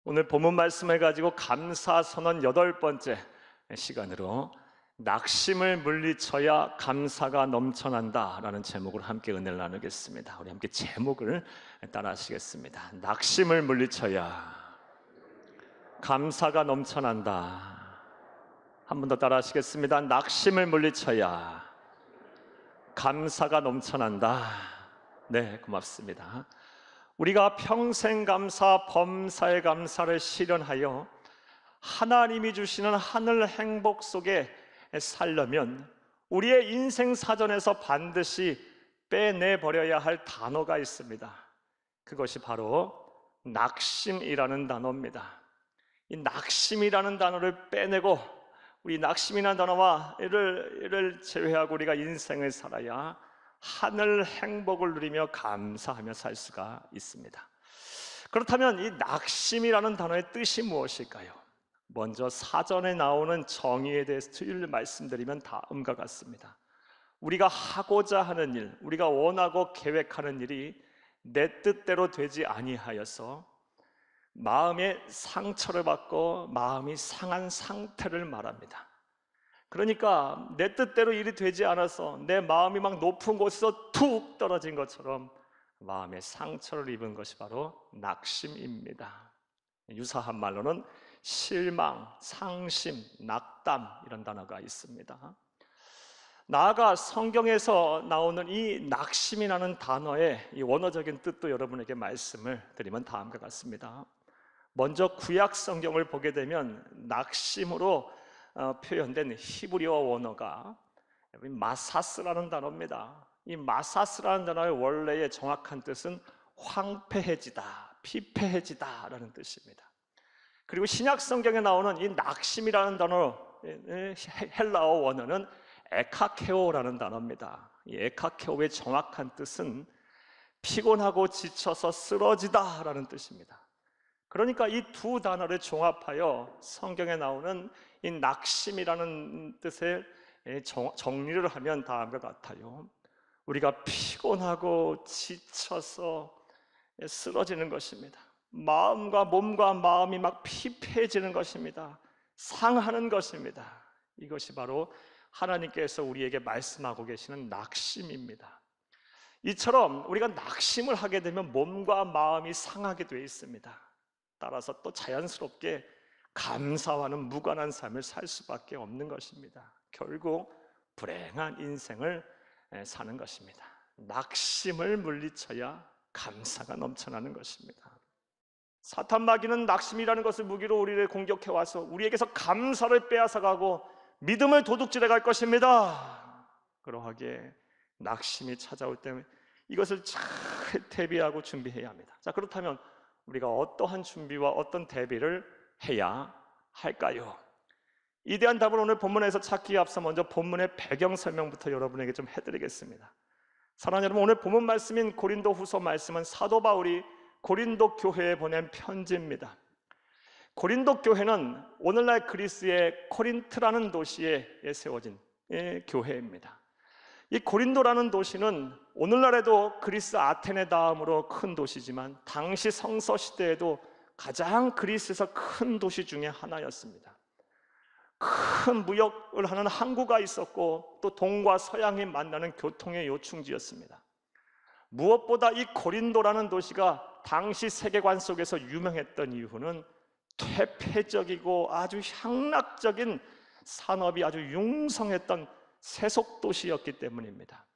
오늘 본문 말씀을 가지고 감사 선언 8번째 시간으로 낙심을 물리쳐야 감사가 넘쳐난다 라는 제목으로 함께 은혜를 나누겠습니다. 우리 함께 제목을 따라 하시겠습니다. 낙심을 물리쳐야 감사가 넘쳐난다. 한 번 더 따라 하시겠습니다. 낙심을 물리쳐야 감사가 넘쳐난다. 네, 고맙습니다. 우리가 평생 감사, 범사의 감사를 실현하여 하나님이 주시는 하늘 행복 속에 살려면 우리의 인생 사전에서 반드시 빼내버려야 할 단어가 있습니다. 그것이 바로 낙심이라는 단어입니다. 이 낙심이라는 단어를 빼내고 우리 낙심이라는 단어와 이를 제외하고 우리가 인생을 살아야 하늘 행복을 누리며 감사하며 살 수가 있습니다. 그렇다면 이 낙심이라는 단어의 뜻이 무엇일까요? 먼저 사전에 나오는 정의에 대해서 틀을 말씀드리면 다음과 같습니다. 우리가 하고자 하는 일, 우리가 원하고 계획하는 일이 내 뜻대로 되지 아니하여서 마음의 상처를 받고 마음이 상한 상태를 말합니다. 그러니까 내 뜻대로 일이 되지 않아서 내 마음이 막 높은 곳에서 툭 떨어진 것처럼 마음의 상처를 입은 것이 바로 낙심입니다. 유사한 말로는 실망, 상심, 낙담 이런 단어가 있습니다. 나아가 성경에서 나오는 이 낙심이라는 단어의 이 원어적인 뜻도 여러분에게 말씀을 드리면 다음과 같습니다. 먼저 구약 성경을 보게 되면 낙심으로 표현된 히브리어 원어가 마사스라는 단어입니다. 이 마사스라는 단어의 원래의 정확한 뜻은 황폐해지다, 피폐해지다 라는 뜻입니다. 그리고 신약 성경에 나오는 이 낙심이라는 단어, 헬라어 원어는 에카케오라는 단어입니다. 이 에카케오의 정확한 뜻은 피곤하고 지쳐서 쓰러지다 라는 뜻입니다. 그러니까 이 두 단어를 종합하여 성경에 나오는 이 낙심이라는 뜻의 정리를 하면 다음과 같아요. 우리가 피곤하고 지쳐서 쓰러지는 것입니다. 마음과 몸과 마음이 막 피폐해지는 것입니다. 상하는 것입니다. 이것이 바로 하나님께서 우리에게 말씀하고 계시는 낙심입니다. 이처럼 우리가 낙심을 하게 되면 몸과 마음이 상하게 되어 있습니다. 따라서 또 자연스럽게 감사와는 무관한 삶을 살 수밖에 없는 것입니다. 결국 불행한 인생을 사는 것입니다. 낙심을 물리쳐야 감사가 넘쳐나는 것입니다. 사탄 마귀는 낙심이라는 것을 무기로 우리를 공격해 와서 우리에게서 감사를 빼앗아가고 믿음을 도둑질해 갈 것입니다. 그러하기에 낙심이 찾아올 때 이것을 잘 대비하고 준비해야 합니다. 자, 그렇다면 우리가 어떠한 준비와 어떤 대비를 해야 할까요? 이 대한 답을 오늘 본문에서 찾기에 앞서 먼저 본문의 배경 설명부터 여러분에게 좀 해드리겠습니다. 사랑하는 여러분, 오늘 본문 말씀인 고린도 후서 말씀은 사도 바울이 고린도 교회에 보낸 편지입니다. 고린도 교회는 오늘날 그리스의 코린트라는 도시에 세워진 교회입니다. 이 고린도라는 도시는 오늘날에도 그리스 아테네 다음으로 큰 도시지만 당시 성서 시대에도 가장 그리스에서 큰 도시 중에 하나였습니다. 큰 무역을 하는 항구가 있었고 또 동과 서양이 만나는 교통의 요충지였습니다. 무엇보다 이 고린도라는 도시가 당시 세계관 속에서 유명했던 이유는 퇴폐적이고 아주 향락적인 산업이 아주 융성했던 세속도시였기 때문입니다.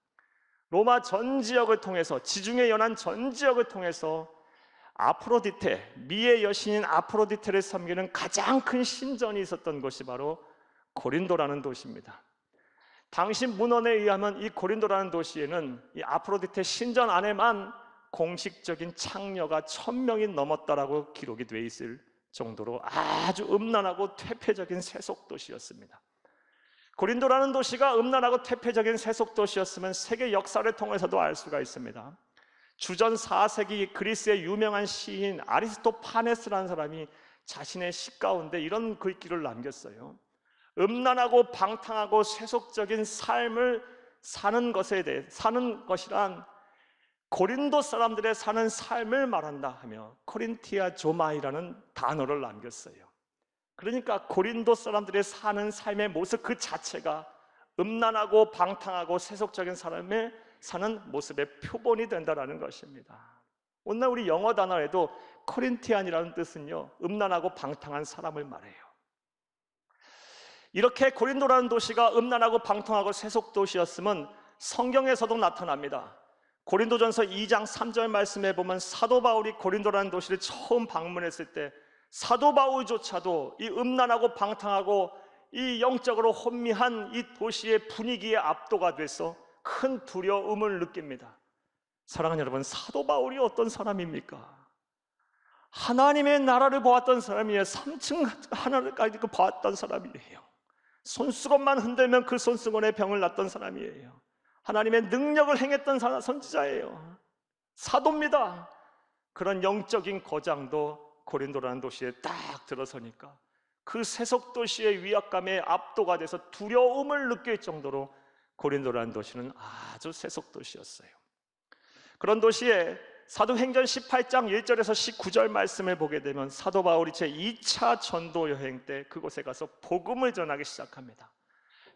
로마 전 지역을 통해서, 지중해 연안 전 지역을 통해서 아프로디테, 미의 여신인 아프로디테를 섬기는 가장 큰 신전이 있었던 곳이 바로 고린도라는 도시입니다. 당시 문헌에 의하면 이 고린도라는 도시에는 이 아프로디테 신전 안에만 공식적인 창녀가 1000명이 넘었다라고 기록이 되어 있을 정도로 아주 음란하고 퇴폐적인 세속도시였습니다. 고린도라는 도시가 음란하고 퇴폐적인 세속도시였으면 세계 역사를 통해서도 알 수가 있습니다. 주전 4세기 그리스의 유명한 시인 아리스토파네스라는 사람이 자신의 시 가운데 이런 글귀를 남겼어요. 음란하고 방탕하고 세속적인 삶을 사는 것이란 고린도 사람들의 사는 삶을 말한다 하며 코린티아 조마이라는 단어를 남겼어요. 그러니까 고린도 사람들의 사는 삶의 모습 그 자체가 음란하고 방탕하고 세속적인 사람의 사는 모습의 표본이 된다는 것입니다. 오늘 우리 영어 단어에도 코린티안이라는 뜻은요, 음란하고 방탕한 사람을 말해요. 이렇게 고린도라는 도시가 음란하고 방탕하고 세속 도시였으면 성경에서도 나타납니다. 고린도전서 2장 3절 말씀에 보면 사도 바울이 고린도라는 도시를 처음 방문했을 때 사도 바울조차도 이 음란하고 방탕하고 이 영적으로 혼미한 이 도시의 분위기에 압도가 돼서 큰 두려움을 느낍니다. 사랑하는 여러분, 사도 바울이 어떤 사람입니까? 하나님의 나라를 보았던 사람이에요. 3층 하나까지 보았던 사람이에요. 손수건만 흔들면 그 손수건에 병을 놨던 사람이에요. 하나님의 능력을 행했던 선지자예요. 사도입니다. 그런 영적인 거장도 고린도라는 도시에 딱 들어서니까 그 세속 도시의 위압감에 압도가 돼서 두려움을 느낄 정도로 고린도라는 도시는 아주 세속 도시였어요. 그런 도시에 사도행전 18장 1절에서 19절 말씀을 보게 되면 사도 바울이 제2차 전도 여행 때 그곳에 가서 복음을 전하기 시작합니다.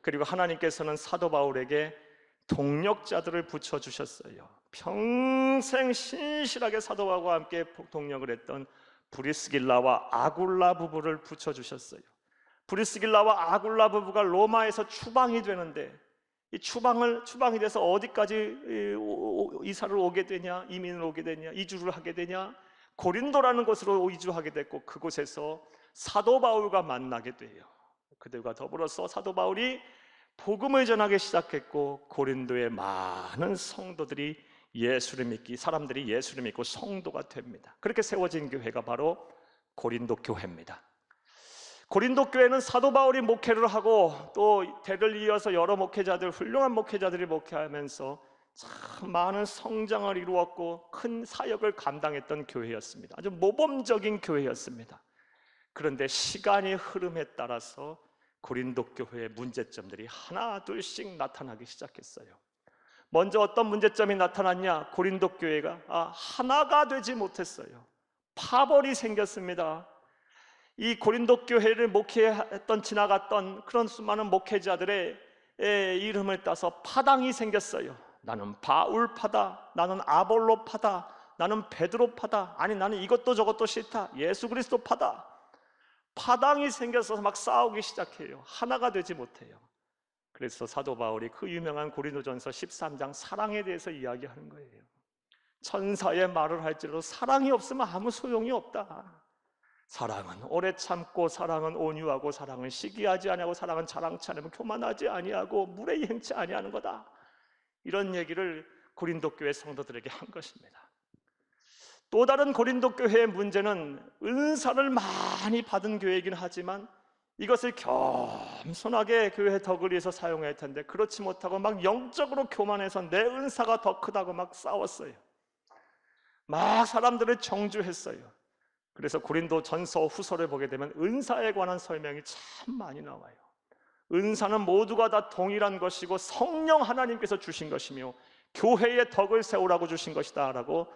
그리고 하나님께서는 사도 바울에게 동력자들을 붙여주셨어요. 평생 신실하게 사도 바울과 함께 동력을 했던 브리스길라와 아굴라 부부를 붙여주셨어요. 브리스길라와 아굴라 부부가 로마에서 추방이 되는데 이 추방이 돼서 어디까지 이사를 오게 되냐, 이민을 오게 되냐, 이주를 하게 되냐, 고린도라는 곳으로 이주하게 됐고 그곳에서 사도 바울과 만나게 돼요. 그들과 더불어서 사도 바울이 복음을 전하기 시작했고 고린도의 많은 성도들이 예수를 믿기, 사람들이 예수를 믿고 성도가 됩니다. 그렇게 세워진 교회가 바로 고린도 교회입니다. 고린도 교회는 사도 바울이 목회를 하고 또 대를 이어서 여러 목회자들, 훌륭한 목회자들이 목회하면서 참 많은 성장을 이루었고 큰 사역을 감당했던 교회였습니다. 아주 모범적인 교회였습니다. 그런데 시간의 흐름에 따라서 고린도 교회의 문제점들이 하나 둘씩 나타나기 시작했어요. 먼저 어떤 문제점이 나타났냐? 고린도 교회가 하나가 되지 못했어요. 파벌이 생겼습니다. 이 고린도 교회를 목회했던 지나갔던 그런 수많은 목회자들의 이름을 따서 파당이 생겼어요. 나는 바울파다, 나는 아볼로파다, 나는 베드로파다, 아니 나는 이것도 저것도 싫다, 예수 그리스도파다. 파당이 생겨서 막 싸우기 시작해요. 하나가 되지 못해요. 그래서 사도 바울이 그 유명한 고린도전서 13장 사랑에 대해서 이야기하는 거예요. 천사의 말을 할지라도 사랑이 없으면 아무 소용이 없다. 사랑은 오래 참고, 사랑은 온유하고, 사랑은 시기하지 아니하고, 사랑은 자랑치 않으면 교만하지 아니하고 물에 행치 아니하는 거다. 이런 얘기를 고린도 교회 성도들에게 한 것입니다. 또 다른 고린도 교회의 문제는 은사를 많이 받은 교회이긴 하지만 이것을 겸손하게 교회의 덕을 위해서 사용해야 할 텐데 그렇지 못하고 막 영적으로 교만해서 내 은사가 더 크다고 막 싸웠어요. 막 사람들을 정죄했어요. 그래서 고린도 전서 후서를 보게 되면 은사에 관한 설명이 참 많이 나와요. 은사는 모두가 다 동일한 것이고 성령 하나님께서 주신 것이며 교회의 덕을 세우라고 주신 것이다 라고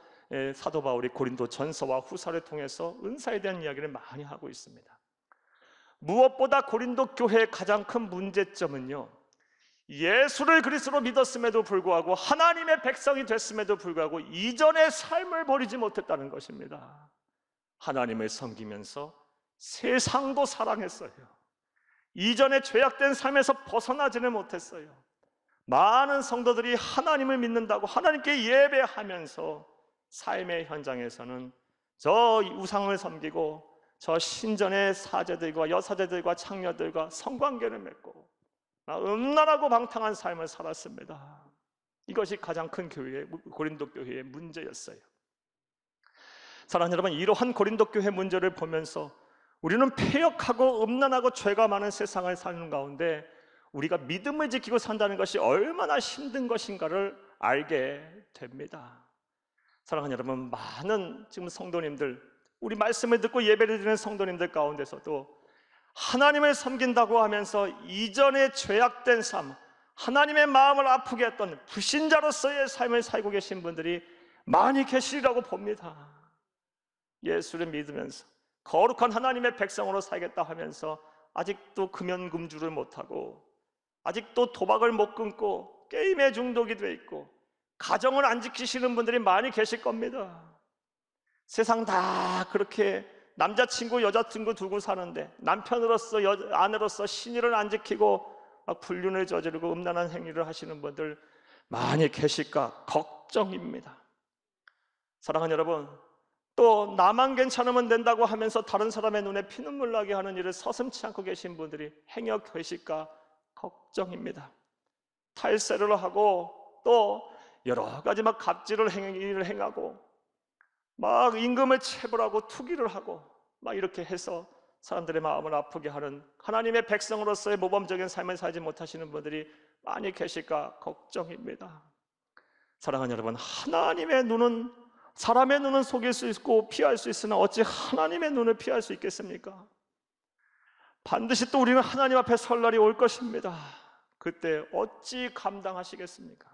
사도 바울이 고린도 전서와 후서를 통해서 은사에 대한 이야기를 많이 하고 있습니다. 무엇보다 고린도 교회의 가장 큰 문제점은요, 예수를 그리스도로 믿었음에도 불구하고 하나님의 백성이 됐음에도 불구하고 이전의 삶을 버리지 못했다는 것입니다. 하나님을 섬기면서 세상도 사랑했어요. 이전의 죄악된 삶에서 벗어나지는 못했어요. 많은 성도들이 하나님을 믿는다고 하나님께 예배하면서 삶의 현장에서는 저 우상을 섬기고 저 신전의 사제들과 여사제들과 창녀들과 성관계를 맺고 음란하고 방탕한 삶을 살았습니다. 이것이 가장 큰 고린도 교회의 문제였어요. 사랑하는 여러분, 이러한 고린도 교회 문제를 보면서 우리는 패역하고 음란하고 죄가 많은 세상을 사는 가운데 우리가 믿음을 지키고 산다는 것이 얼마나 힘든 것인가를 알게 됩니다. 사랑하는 여러분, 많은 지금 성도님들, 우리 말씀을 듣고 예배를 드리는 성도님들 가운데서도 하나님을 섬긴다고 하면서 이전의 죄악된 삶, 하나님의 마음을 아프게 했던 불신자로서의 삶을 살고 계신 분들이 많이 계시리라고 봅니다. 예수를 믿으면서 거룩한 하나님의 백성으로 살겠다 하면서 아직도 금연금주를 못하고, 아직도 도박을 못 끊고 게임에 중독이 돼 있고 가정을 안 지키시는 분들이 많이 계실 겁니다. 세상 다 그렇게 남자친구 여자친구 두고 사는데 남편으로서 아내로서 신의를 안 지키고 막 불륜을 저지르고 음란한 행위를 하시는 분들 많이 계실까 걱정입니다. 사랑하는 여러분, 또 나만 괜찮으면 된다고 하면서 다른 사람의 눈에 피눈물 나게 하는 일을 서슴지 않고 계신 분들이 행여 계실까 걱정입니다. 탈세를 하고 또 여러 가지 막 갑질을 일을 행하고 막 임금을 체불하고 투기를 하고 막 이렇게 해서 사람들의 마음을 아프게 하는 하나님의 백성으로서의 모범적인 삶을 살지 못하시는 분들이 많이 계실까 걱정입니다. 사랑하는 여러분, 하나님의 눈은, 사람의 눈은 속일 수 있고 피할 수 있으나 어찌 하나님의 눈을 피할 수 있겠습니까? 반드시 또 우리는 하나님 앞에 설 날이 올 것입니다. 그때 어찌 감당하시겠습니까?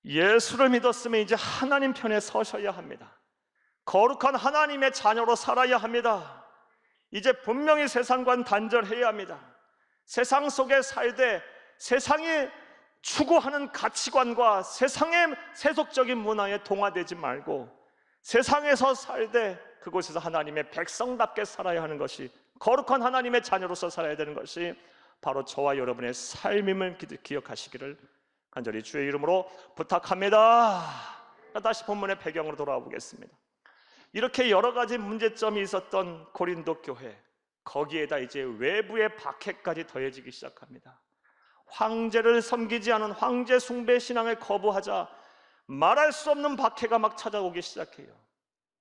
예수를 믿었으면 이제 하나님 편에 서셔야 합니다. 거룩한 하나님의 자녀로 살아야 합니다. 이제 분명히 세상과는 단절해야 합니다. 세상 속에 살되 세상이 추구하는 가치관과 세상의 세속적인 문화에 동화되지 말고 세상에서 살되 그곳에서 하나님의 백성답게 살아야 하는 것이, 거룩한 하나님의 자녀로서 살아야 되는 것이 바로 저와 여러분의 삶임을 기억하시기를 간절히 주의 이름으로 부탁합니다. 다시 본문의 배경으로 돌아와 보겠습니다. 이렇게 여러 가지 문제점이 있었던 고린도 교회, 거기에다 이제 외부의 박해까지 더해지기 시작합니다. 황제를 섬기지 않은 황제 숭배 신앙을 거부하자 말할 수 없는 박해가 막 찾아오기 시작해요.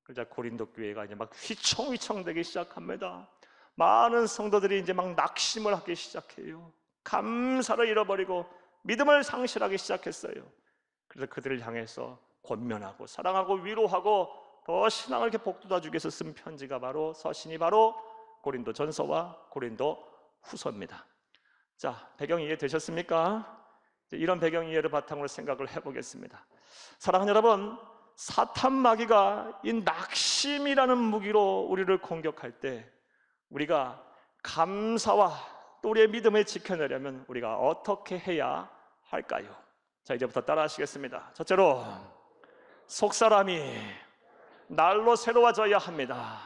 그러자 고린도 교회가 이제 막 휘청휘청되기 시작합니다. 많은 성도들이 이제 막 낙심을 하기 시작해요. 감사를 잃어버리고 믿음을 상실하기 시작했어요. 그래서 그들을 향해서 권면하고 사랑하고 위로하고 더 신앙을 이렇게 복돋아주기 위해서 쓴 편지가 바로 서신이 바로 고린도 전서와 고린도 후서입니다. 자, 배경 이해되셨습니까? 이런 배경 이해를 바탕으로 생각을 해보겠습니다. 사랑하는 여러분, 사탄 마귀가 이 낙심이라는 무기로 우리를 공격할 때 우리가 감사와 또 우리의 믿음을 지켜내려면 우리가 어떻게 해야 할까요? 자, 이제부터 따라 하시겠습니다. 첫째로, 속사람이 날로 새로워져야 합니다.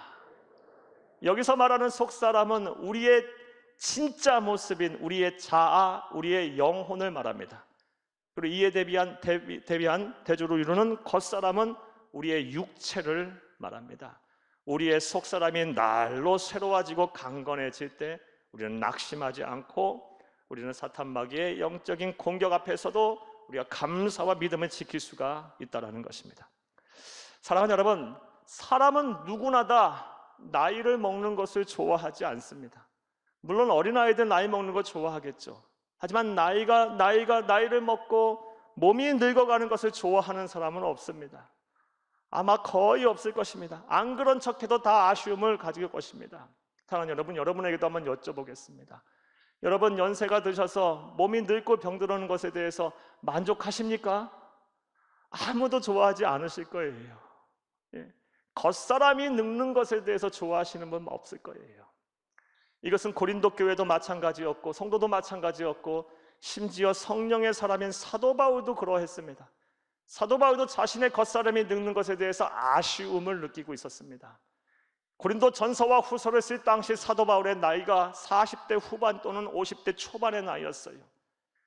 여기서 말하는 속사람은 우리의 진짜 모습인 우리의 자아, 우리의 영혼을 말합니다. 그리고 이에 대비한 대조로 이루는 겉사람은 우리의 육체를 말합니다. 우리의 속사람이 날로 새로워지고 강건해질 때 우리는 낙심하지 않고 우리는 사탄 마귀의 영적인 공격 앞에서도 우리가 감사와 믿음을 지킬 수가 있다는 것입니다. 사랑하는 여러분, 사람은 누구나 다 나이를 먹는 것을 좋아하지 않습니다. 물론 어린아이들 나이 먹는 거 좋아하겠죠. 하지만 나이를 먹고 몸이 늙어가는 것을 좋아하는 사람은 없습니다. 아마 거의 없을 것입니다. 안 그런 척해도 다 아쉬움을 가질 것입니다. 사랑하는 여러분, 여러분에게도 한번 여쭤보겠습니다. 여러분 연세가 드셔서 몸이 늙고 병들어오는 것에 대해서 만족하십니까? 아무도 좋아하지 않으실 거예요. 겉사람이 늙는 것에 대해서 좋아하시는 분 없을 거예요. 이것은 고린도 교회도 마찬가지였고 성도도 마찬가지였고 심지어 성령의 사람인 사도 바울도 그러했습니다. 사도 바울도 자신의 겉사람이 늙는 것에 대해서 아쉬움을 느끼고 있었습니다. 고린도 전서와 후서를 쓸 당시 사도 바울의 나이가 40대 후반 또는 50대 초반의 나이였어요.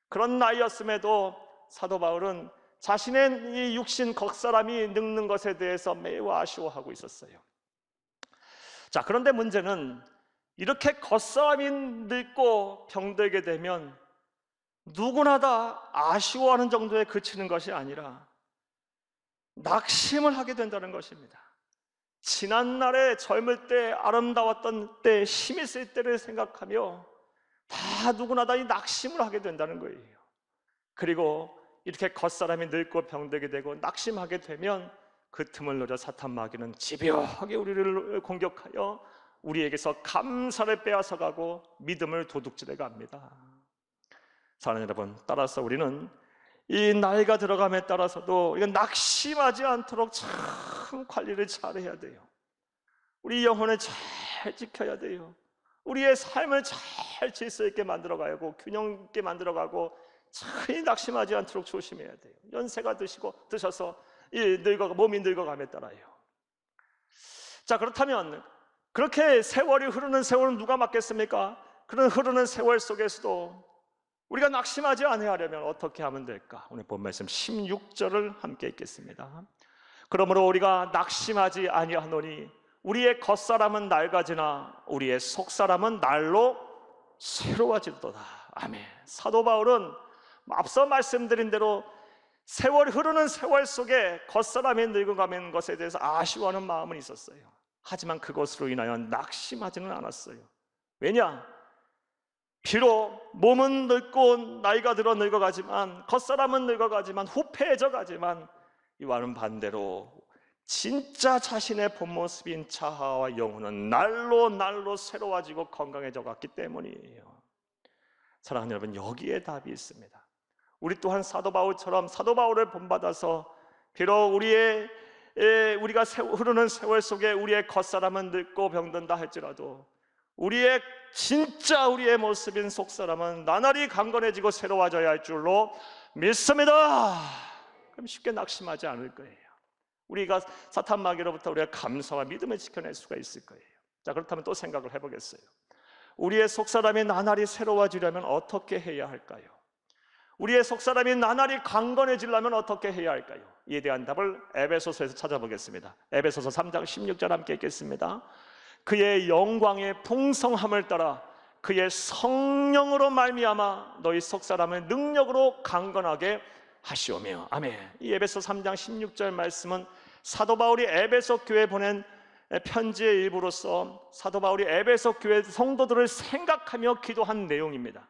그런 나이였음에도 사도 바울은 자신의 이 육신 겉사람이 늙는 것에 대해서 매우 아쉬워하고 있었어요. 자, 그런데 문제는 이렇게 겉사람이 늙고 병들게 되면 누구나 다 아쉬워하는 정도에 그치는 것이 아니라 낙심을 하게 된다는 것입니다. 지난날에 젊을 때 아름다웠던 때 힘이 있을 때를 생각하며 다 누구나 다 이 낙심을 하게 된다는 거예요. 그리고 이렇게 겉사람이 늙고 병들게 되고 낙심하게 되면 그 틈을 노려 사탄 마귀는 집요하게 우리를 공격하여 우리에게서 감사를 빼앗아가고 믿음을 도둑질해 갑니다. 사랑하는 여러분, 따라서 우리는 이 나이가 들어감에 따라서도 이건 낙심하지 않도록 참 관리를 잘해야 돼요. 우리 영혼을 잘 지켜야 돼요. 우리의 삶을 잘 질서 있게 만들어가고 균형 있게 만들어가고 참 낙심하지 않도록 조심해야 돼요. 연세가 드셔서 몸이 늙어감에 따라요. 자, 그렇다면 그렇게 세월이 흐르는 세월은 누가 맡겠습니까? 그런 흐르는 세월 속에서도 우리가 낙심하지 않으려면 어떻게 하면 될까? 오늘 본 말씀 16절을 함께 읽겠습니다. 그러므로 우리가 낙심하지 아니하노니 우리의 겉사람은 낡아지나 우리의 속사람은 날로 새로워지도다. 아멘. 사도 바울은 앞서 말씀드린 대로 세월이 흐르는 세월 속에 겉사람이 늙어가는 것에 대해서 아쉬워하는 마음은 있었어요. 하지만 그것으로 인하여 낙심하지는 않았어요. 왜냐? 비록 몸은 늙고 나이가 들어 늙어가지만, 겉사람은 늙어가지만, 후패해져 가지만, 이와는 반대로 진짜 자신의 본 모습인 자아와 영혼은 날로 새로워지고 건강해져 갔기 때문이에요. 사랑하는 여러분, 여기에 답이 있습니다. 우리 또한 사도 바울처럼 사도 바울을 본받아서 비록 우리가 흐르는 세월 속에 우리의 겉사람은 늙고 병든다 할지라도 우리의 모습인 속사람은 나날이 강건해지고 새로워져야 할 줄로 믿습니다. 그럼 쉽게 낙심하지 않을 거예요. 우리가 사탄 마귀로부터 우리가 감사와 믿음을 지켜낼 수가 있을 거예요. 자, 그렇다면 또 생각을 해보겠어요. 우리의 속사람이 나날이 새로워지려면 어떻게 해야 할까요? 우리의 속사람이 나날이 강건해지려면 어떻게 해야 할까요? 이에 대한 답을 에베소서에서 찾아보겠습니다. 에베소서 3장 16절 함께 읽겠습니다. 그의 영광의 풍성함을 따라 그의 성령으로 말미암아 너희 속사람을 능력으로 강건하게 하시오며. 아멘. 이 에베소 3장 16절 말씀은 사도 바울이 에베소 교회에 보낸 편지의 일부로서 사도 바울이 에베소 교회 성도들을 생각하며 기도한 내용입니다.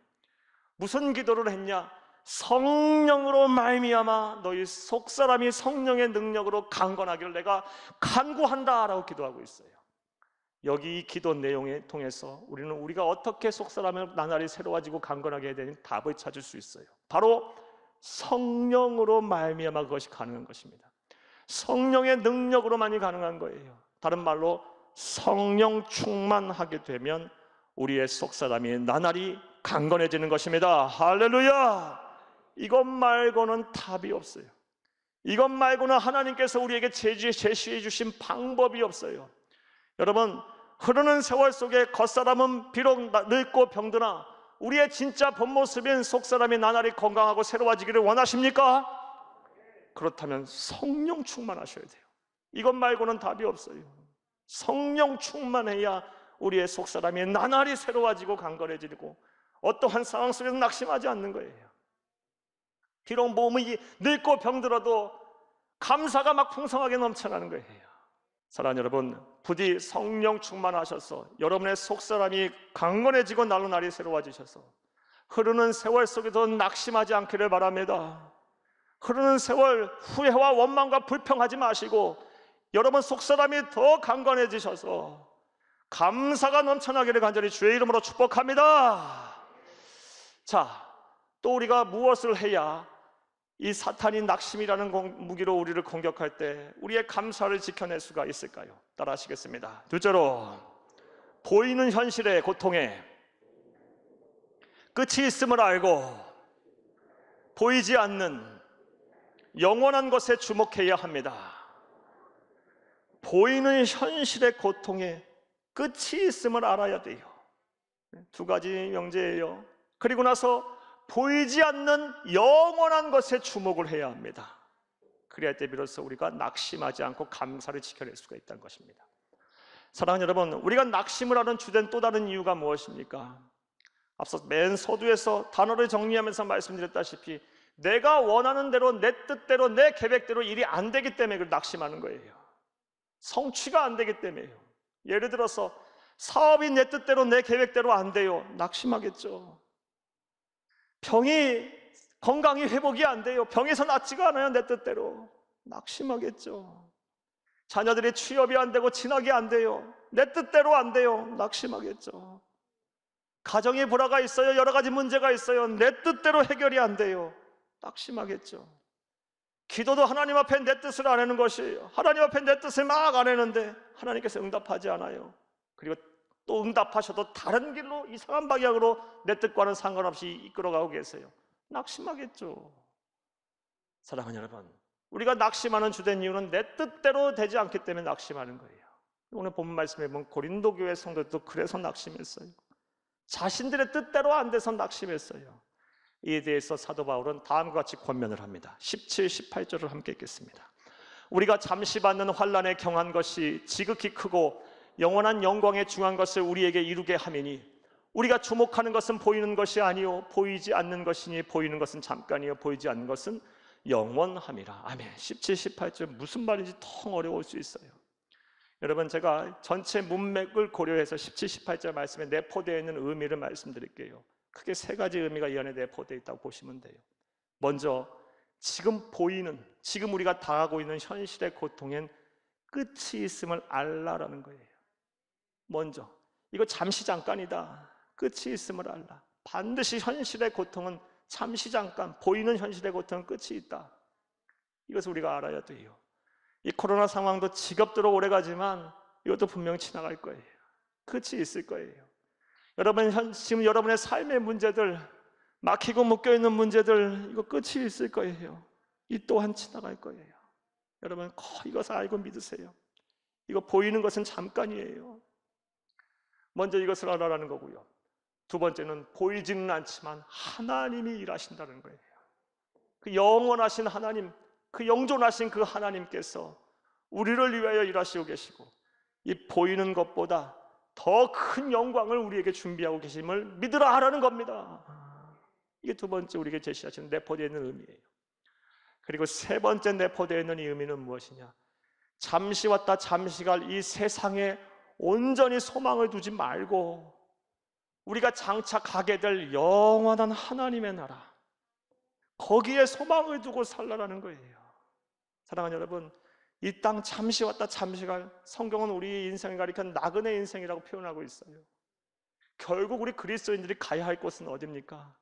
무슨 기도를 했냐? 성령으로 말미암아 너희 속사람이 성령의 능력으로 강건하기를 내가 간구한다라고 기도하고 있어요. 여기 이 기도 내용을 통해서 우리가 어떻게 속사람을 나날이 새로워지고 강건하게 해야 되는 답을 찾을 수 있어요. 바로 성령으로 말미암아 그것이 가능한 것입니다. 성령의 능력으로만이 가능한 거예요. 다른 말로 성령 충만하게 되면 우리의 속사람이 나날이 강건해지는 것입니다. 할렐루야! 이것 말고는 답이 없어요. 이것 말고는 하나님께서 우리에게 제시해 주신 방법이 없어요. 여러분, 흐르는 세월 속에 겉사람은 비록 늙고 병드나 우리의 진짜 본 모습인 속사람이 나날이 건강하고 새로워지기를 원하십니까? 그렇다면 성령 충만하셔야 돼요. 이것 말고는 답이 없어요. 성령 충만해야 우리의 속사람이 나날이 새로워지고 강건해지고 어떠한 상황 속에서 낙심하지 않는 거예요. 비록 몸이 늙고 병들어도 감사가 막 풍성하게 넘쳐나는 거예요. 사랑하는 여러분, 부디 성령 충만하셔서 여러분의 속사람이 강건해지고 날로 날이 새로워지셔서 흐르는 세월 속에서 낙심하지 않기를 바랍니다. 흐르는 세월 후회와 원망과 불평하지 마시고 여러분 속사람이 더 강건해지셔서 감사가 넘쳐나기를 간절히 주의 이름으로 축복합니다. 자, 또 우리가 무엇을 해야 이 사탄이 낙심이라는 무기로 우리를 공격할 때 우리의 감사를 지켜낼 수가 있을까요? 따라 하시겠습니다. 둘째로, 보이는 현실의 고통에 끝이 있음을 알고 보이지 않는 영원한 것에 주목해야 합니다. 보이는 현실의 고통에 끝이 있음을 알아야 돼요. 두 가지 명제예요. 그리고 나서 보이지 않는 영원한 것에 주목을 해야 합니다. 그래야 때 비로소 우리가 낙심하지 않고 감사를 지켜낼 수가 있다는 것입니다. 사랑하는 여러분, 우리가 낙심을 하는 주된 또 다른 이유가 무엇입니까? 앞서 맨 서두에서 단어를 정리하면서 말씀드렸다시피 내가 원하는 대로 내 뜻대로 내 계획대로 일이 안 되기 때문에 낙심하는 거예요. 성취가 안 되기 때문에요. 예를 들어서 사업이 내 뜻대로 내 계획대로 안 돼요. 낙심하겠죠. 건강이 회복이 안 돼요. 병에서 낫지가 않아요. 내 뜻대로. 낙심하겠죠. 자녀들이 취업이 안 되고 진학이 안 돼요. 내 뜻대로 안 돼요. 낙심하겠죠. 가정에 불화가 있어요. 여러 가지 문제가 있어요. 내 뜻대로 해결이 안 돼요. 낙심하겠죠. 기도도 하나님 앞에 내 뜻을 안 하는 것이에요. 하나님 앞에 내 뜻을 막 안 했는데 하나님께서 응답하지 않아요. 그리고 또 응답하셔도 다른 길로, 이상한 방향으로 내 뜻과는 상관없이 이끌어가고 계세요. 낙심하겠죠. 사랑하는 여러분, 우리가 낙심하는 주된 이유는 내 뜻대로 되지 않기 때문에 낙심하는 거예요. 오늘 본문 말씀에 보면 고린도 교회 성도들도 그래서 낙심했어요. 자신들의 뜻대로 안 돼서 낙심했어요. 이에 대해서 사도 바울은 다음과 같이 권면을 합니다. 17, 18절을 함께 읽겠습니다. 우리가 잠시 받는 환난에 경한 것이 지극히 크고 영원한 영광에 중한 것을 우리에게 이루게 하매니 우리가 주목하는 것은 보이는 것이 아니요 보이지 않는 것이니 보이는 것은 잠깐이요 보이지 않는 것은 영원함이라. 아멘. 17, 18절 무슨 말인지 통 어려울 수 있어요. 여러분, 제가 전체 문맥을 고려해서 17, 18절 말씀에 내포되어 있는 의미를 말씀드릴게요. 크게 세 가지 의미가 이 안에 내포되어 있다고 보시면 돼요. 먼저 지금 보이는, 지금 우리가 당하고 있는 현실의 고통엔 끝이 있음을 알라라는 거예요. 먼저 이거 잠시 잠깐이다. 끝이 있음을 알라. 반드시 현실의 고통은 잠시 잠깐, 보이는 현실의 고통은 끝이 있다. 이것을 우리가 알아야 돼요. 이 코로나 상황도 지겹도록 오래가지만 이것도 분명 지나갈 거예요. 끝이 있을 거예요. 여러분, 지금 여러분의 삶의 문제들, 막히고 묶여있는 문제들, 이거 끝이 있을 거예요. 이 또한 지나갈 거예요. 여러분, 이것을 알고 믿으세요. 이거 보이는 것은 잠깐이에요. 먼저 이것을 알아라는 거고요. 두 번째는 보이지는 않지만 하나님이 일하신다는 거예요. 그 영원하신 하나님, 그 영존하신 그 하나님께서 우리를 위하여 일하시고 계시고 이 보이는 것보다 더 큰 영광을 우리에게 준비하고 계심을 믿으라 하라는 겁니다. 이게 두 번째 우리에게 제시하시는 내포되어 있는 의미예요. 그리고 세 번째 내포되어 있는 이 의미는 무엇이냐? 잠시 왔다 잠시 갈 이 세상에 온전히 소망을 두지 말고 우리가 장차 가게 될 영원한 하나님의 나라, 거기에 소망을 두고 살라라는 거예요. 사랑하는 여러분, 이 땅 잠시 왔다 잠시 갈, 성경은 우리 인생을 가리켜 나그네 인생이라고 표현하고 있어요. 결국 우리 그리스도인들이 가야 할 곳은 어디입니까?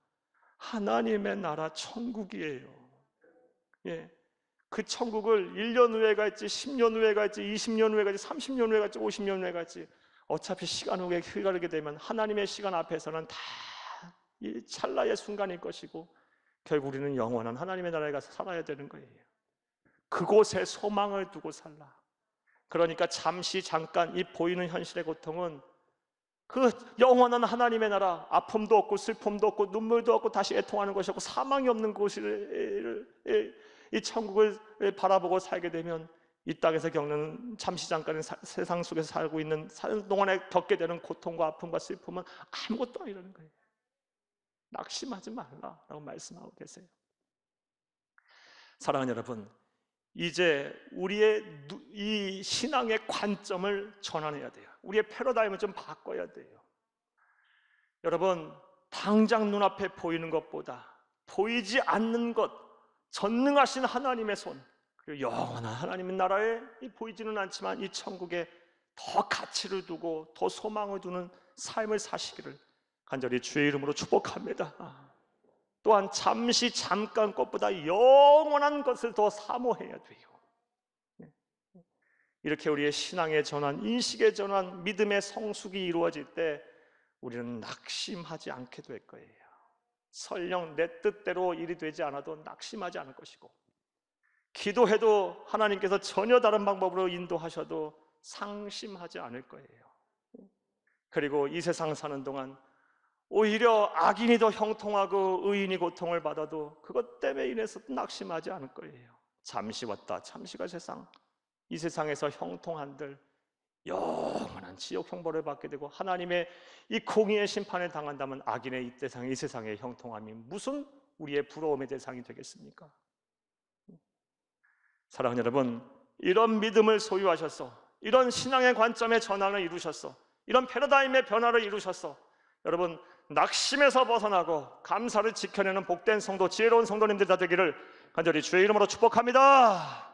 하나님의 나라 천국이에요. 예, 그 천국을 1년 후에 갈지 10년 후에 갈지 20년 후에 갈지 30년 후에 갈지 50년 후에 갈지 어차피 시간 후에 흐르게 되면 하나님의 시간 앞에서는 다 이 찰나의 순간일 것이고 결국 우리는 영원한 하나님의 나라에 가서 살아야 되는 거예요. 그곳에 소망을 두고 살라. 그러니까 잠시 잠깐 이 보이는 현실의 고통은 그 영원한 하나님의 나라, 아픔도 없고 슬픔도 없고 눈물도 없고 다시 애통하는 것이 없고 사망이 없는 곳을, 이 천국을 바라보고 살게 되면 이 땅에서 겪는 잠시 잠깐의 세상 속에서 살고 있는 사는 동안에 겪게 되는 고통과 아픔과 슬픔은 아무것도 아니라는 거예요. 낙심하지 말라라고 말씀하고 계세요. 사랑하는 여러분, 이제 우리의 이 신앙의 관점을 전환해야 돼요. 우리의 패러다임을 좀 바꿔야 돼요. 여러분, 당장 눈앞에 보이는 것보다 보이지 않는 것, 전능하신 하나님의 손, 그리고 영원한 하나님의 나라에 보이지는 않지만 이 천국에 더 가치를 두고 더 소망을 두는 삶을 사시기를 간절히 주의 이름으로 축복합니다. 또한 잠시 잠깐 것보다 영원한 것을 더 사모해야 돼요. 이렇게 우리의 신앙의 전환, 인식의 전환, 믿음의 성숙이 이루어질 때 우리는 낙심하지 않게 될 거예요. 설령 내 뜻대로 일이 되지 않아도 낙심하지 않을 것이고, 기도해도 하나님께서 전혀 다른 방법으로 인도하셔도 상심하지 않을 거예요. 그리고 이 세상 사는 동안 오히려 악인이 더 형통하고 의인이 고통을 받아도 그것 때문에 인해서 낙심하지 않을 거예요. 잠시 왔다 잠시 갈 세상, 이 세상에서 형통한들 영원한 지옥 형벌을 받게 되고 하나님의 이 공의의 심판에 당한다면 악인의 이 세상의 형통함이 무슨 우리의 부러움의 대상이 되겠습니까? 사랑하는 여러분, 이런 믿음을 소유하셔서 이런 신앙의 관점의 전환을 이루셨어, 이런 패러다임의 변화를 이루셨어, 여러분 낙심에서 벗어나고 감사를 지켜내는 복된 성도, 지혜로운 성도님들 다 되기를 간절히 주의 이름으로 축복합니다.